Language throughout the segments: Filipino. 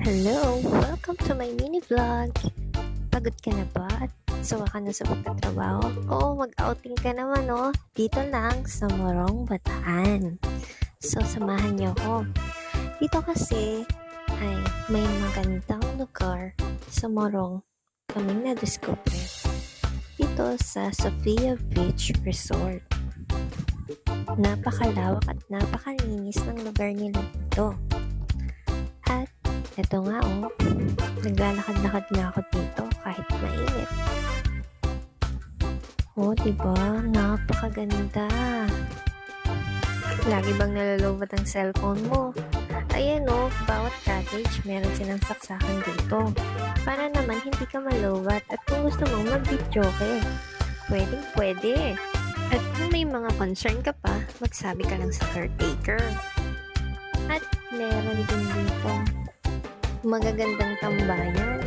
Hello! Welcome to my mini vlog! Pagod ka na ba at sawa ka na sa pagtatrabaho? Oo, mag-outing ka naman dito lang sa Morong, Bataan. So, samahan niyo ako. Dito kasi ay may magandang lugar sa Morong kaming na-discover. Dito sa Sofia Beach Resort. Napakalawak at napakalinis ng lugar nila dito. At eto nga naglalakad-lakad nga ako dito kahit mainit. Diba? Napakaganda. Lagi bang nalalowbat ang cellphone mo? Ayan bawat cottage meron silang saksakan dito. Para naman hindi ka malowbat at kung gusto mong mag-videoke, pwede. At kung may mga concern ka pa, magsabi ka lang sa caretaker. At meron din dito magagandang tambayan.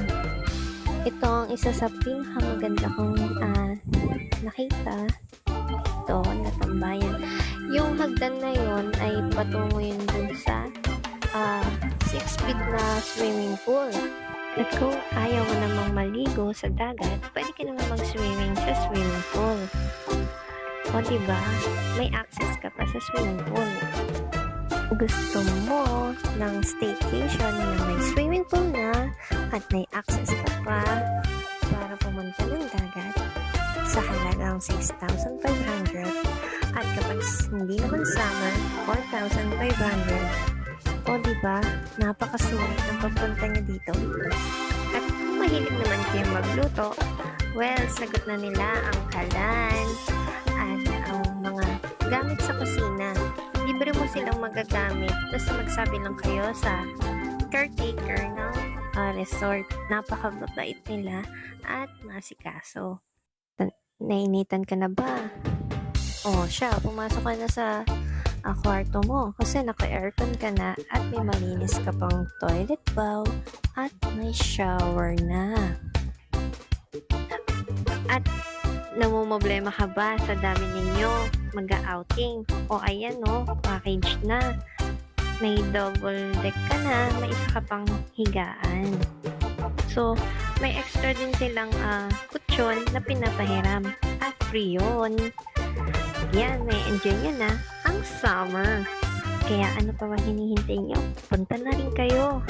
Ito ang isa sa pinakamaganda kong nakita. Ito na tambayan. Yung hagdan na yon ay patungo yun dun sa 6 feet na swimming pool. At kung ayaw mo namang maligo sa dagat, pwede ka naman mag-swimming sa swimming pool. Diba? May access ka pa sa swimming pool. Gusto mo ng staycation na may swimming pool na at may access ka pa para pumunta ng dagat sa halagang 6,500 at kapag hindi naman summer, 4,500. Diba? Napakasulit ang pagpunta niya dito. At kung mahilig naman kayo magluto, sagot na nila ang kalan at ang mga gamit sa kusina. Libre mo silang magagamit. Basta magsabi lang kayo sa caretaker ng resort. Napakababait nila at masikaso. Nainitan ka na ba? Pumasok ka na sa kwarto mo kasi naka-aircon ka na at may malinis ka pang toilet bowl at may shower na. At namumblema ka ba sa dami ninyo mag-outing? Ayan package na. May double deck ka na, may isa ka pang higaan. So, may extra din silang kutsyon na pinapahiram. At free yun. Yan, may enjoy nyo na ang summer. Kaya ano pa ba hinihintay nyo? Punta na rin kayo.